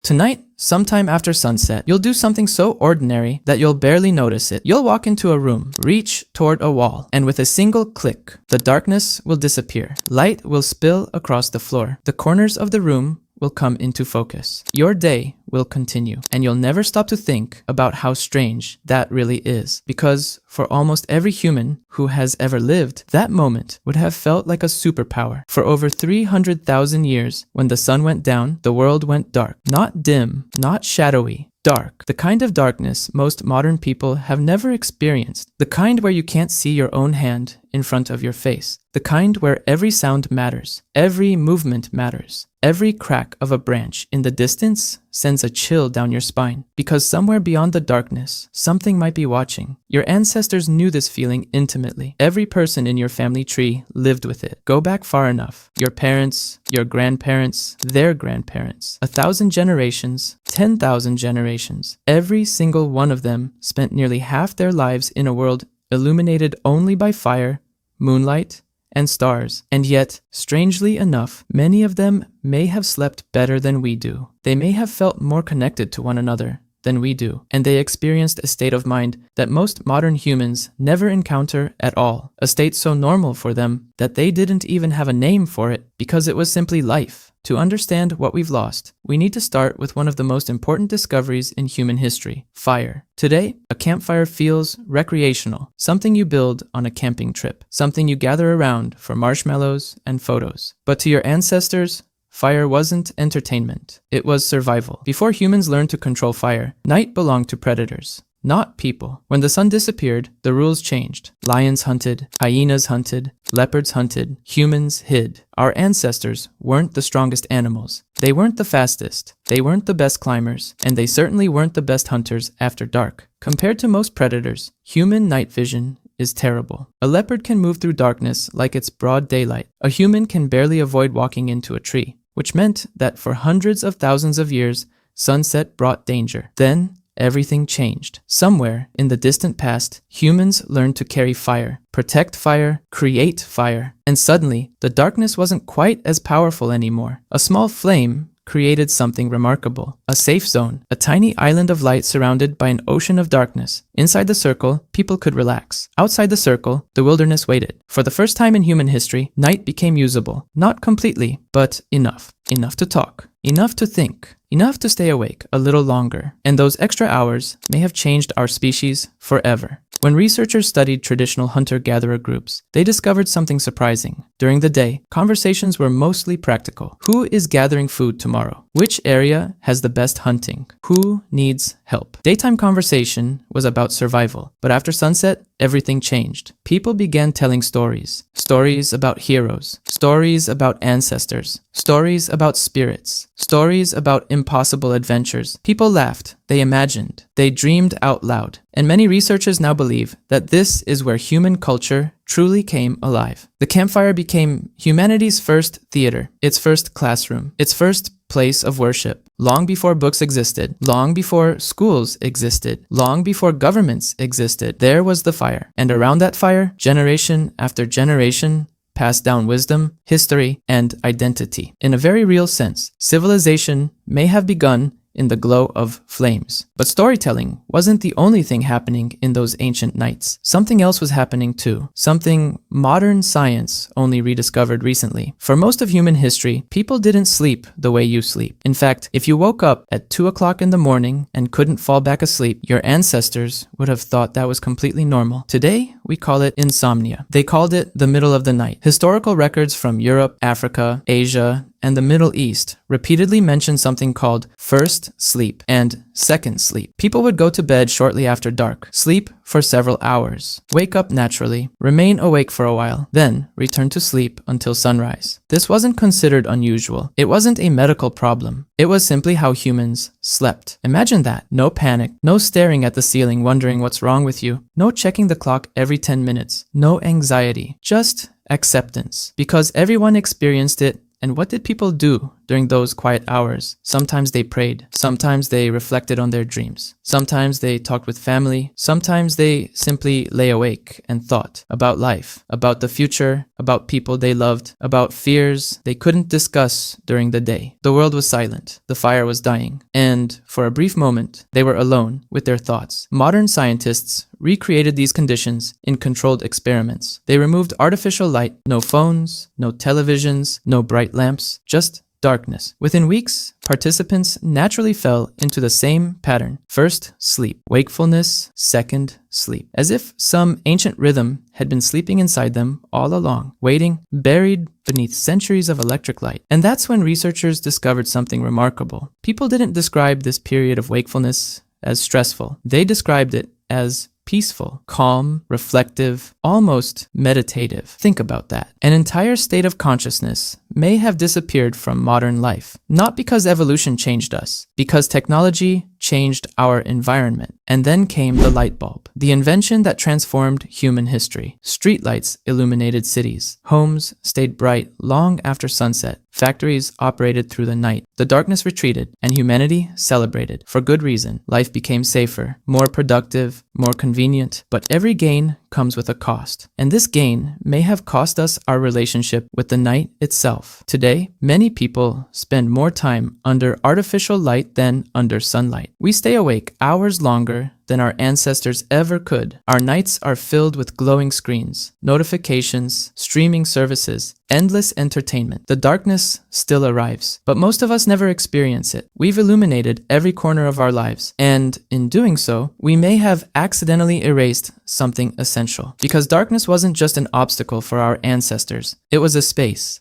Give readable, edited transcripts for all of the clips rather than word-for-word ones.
Tonight, sometime after sunset, you'll do something so ordinary that you'll barely notice it. You'll walk into a room, reach toward a wall, and with a single click, the darkness will disappear. Light will spill across the floor. The corners of the room will come into focus. Your day will continue, and you'll never stop to think about how strange that really is. Because for almost every human who has ever lived, that moment would have felt like a superpower. For over 300,000 years, when the sun went down, the world went dark. Not dim, not shadowy, dark. The kind of darkness most modern people have never experienced. The kind where you can't see your own hand in front of your face. The kind where every sound matters, every movement matters. Every crack of a branch in the distance sends a chill down your spine, because somewhere beyond the darkness, something might be watching. Your ancestors knew this feeling intimately. Every person in your family tree lived with it. Go back far enough. Your parents, your grandparents, their grandparents. 1,000 generations, 10,000 generations. Every single one of them spent nearly half their lives in a world illuminated only by fire, moonlight, and stars. And yet, strangely enough, many of them may have slept better than we do. They may have felt more connected to one another than we do, and they experienced a state of mind that most modern humans never encounter at all, a state so normal for them that they didn't even have a name for it because it was simply life. To understand what we've lost, we need to start with one of the most important discoveries in human history: fire. Today, a campfire feels recreational, something you build on a camping trip, something you gather around for marshmallows and photos. But to your ancestors, fire wasn't entertainment. It was survival. Before humans learned to control fire, night belonged to predators, not people. When the sun disappeared, the rules changed. Lions hunted, hyenas hunted, leopards hunted, humans hid. Our ancestors weren't the strongest animals. They weren't the fastest. They weren't the best climbers. And they certainly weren't the best hunters after dark. Compared to most predators, human night vision is terrible. A leopard can move through darkness like it's broad daylight. A human can barely avoid walking into a tree, which meant that for hundreds of thousands of years, sunset brought danger. Then, everything changed. Somewhere in the distant past, humans learned to carry fire, protect fire, create fire. And suddenly, the darkness wasn't quite as powerful anymore. A small flame created something remarkable. A safe zone, a tiny island of light surrounded by an ocean of darkness. Inside the circle, people could relax. Outside the circle, the wilderness waited. For the first time in human history, night became usable. Not completely, but enough. Enough to talk. Enough to think. Enough to stay awake a little longer. And those extra hours may have changed our species forever. When researchers studied traditional hunter-gatherer groups, they discovered something surprising. During the day, conversations were mostly practical. Who is gathering food tomorrow? Which area has the best hunting? Who needs help? Daytime conversation was about survival, but after sunset, everything changed. People began telling stories. Stories about heroes. Stories about ancestors. Stories about spirits. Stories about impossible adventures. People laughed. They imagined. They dreamed out loud. And many researchers now believe that this is where human culture truly came alive. The campfire became humanity's first theater, its first classroom, its first place of worship. Long before books existed, long before schools existed, long before governments existed, there was the fire. And around that fire, generation after generation passed down wisdom, history, and identity. In a very real sense, civilization may have begun in the glow of flames. But storytelling wasn't the only thing happening in those ancient nights. Something else was happening too. Something modern science only rediscovered recently. For most of human history, people didn't sleep the way you sleep. In fact, if you woke up at 2 o'clock in the morning and couldn't fall back asleep, your ancestors would have thought that was completely normal. Today, we call it insomnia. They called it the middle of the night. Historical records from Europe, Africa, Asia, and the Middle East repeatedly mentioned something called first sleep and second sleep. People would go to bed shortly after dark, sleep for several hours, wake up naturally, remain awake for a while, then return to sleep until sunrise. This wasn't considered unusual. It wasn't a medical problem. It was simply how humans slept. Imagine that. No panic, no staring at the ceiling wondering what's wrong with you, no checking the clock every 10 minutes, no anxiety, just acceptance. Because everyone experienced it And what did people do during those quiet hours? Sometimes they prayed. Sometimes they reflected on their dreams. Sometimes they talked with family. Sometimes they simply lay awake and thought about life, about the future, about people they loved, about fears they couldn't discuss during the day. The world was silent. The fire was dying. And for a brief moment, they were alone with their thoughts. Modern scientists recreated these conditions in controlled experiments. They removed artificial light, no phones, no televisions, no bright lamps, just darkness. Within weeks, participants naturally fell into the same pattern. First, sleep. Wakefulness. Second, sleep. As if some ancient rhythm had been sleeping inside them all along, waiting, buried beneath centuries of electric light. And that's when researchers discovered something remarkable. People didn't describe this period of wakefulness as stressful. They described it as peaceful, calm, reflective, almost meditative. Think about that. An entire state of consciousness may have disappeared from modern life, not because evolution changed us, because technology changed our environment. And then came the light bulb, the invention that transformed human history. Streetlights illuminated cities. Homes stayed bright long after sunset. Factories operated through the night. The darkness retreated, and humanity celebrated. For good reason. Life became safer, more productive, more convenient, but every gain comes with a cost. And this gain may have cost us our relationship with the night itself. Today, many people spend more time under artificial light than under sunlight. We stay awake hours longer than our ancestors ever could. Our nights are filled with glowing screens, notifications, streaming services, endless entertainment. The darkness still arrives, but most of us never experience it. We've illuminated every corner of our lives, and in doing so, we may have accidentally erased something essential. Because darkness wasn't just an obstacle for our ancestors. It was a space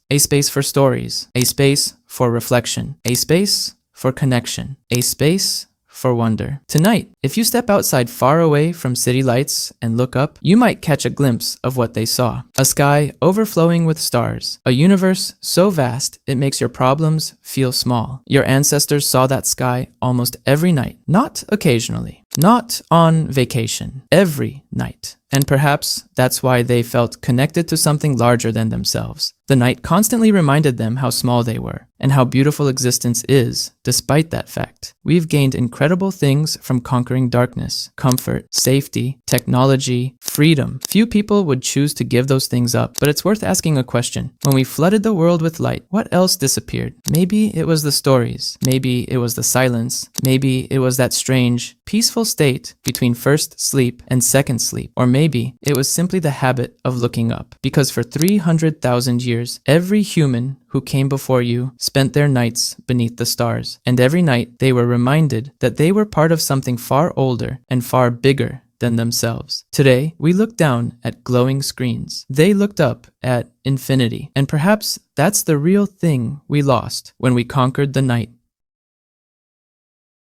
for stories, a space for reflection, a space for connection, a space for wonder. Tonight, if you step outside far away from city lights and look up, you might catch a glimpse of what they saw. A sky overflowing with stars. A universe so vast it makes your problems feel small. Your ancestors saw that sky almost every night. Not occasionally. Not on vacation. Every night. And perhaps that's why they felt connected to something larger than themselves. The night constantly reminded them how small they were, and how beautiful existence is, despite that fact. We've gained incredible things from conquering darkness: comfort, safety, technology, freedom. Few people would choose to give those things up, but it's worth asking a question. When we flooded the world with light, what else disappeared? Maybe it was the stories. Maybe it was the silence. Maybe it was that strange, peaceful state between first sleep and second sleep. Or maybe it was simply the habit of looking up. Because for 300,000 years, every human who came before you spent their nights beneath the stars. And every night they were reminded that they were part of something far older and far bigger than themselves. Today, we look down at glowing screens. They looked up at infinity. And perhaps that's the real thing we lost when we conquered the night.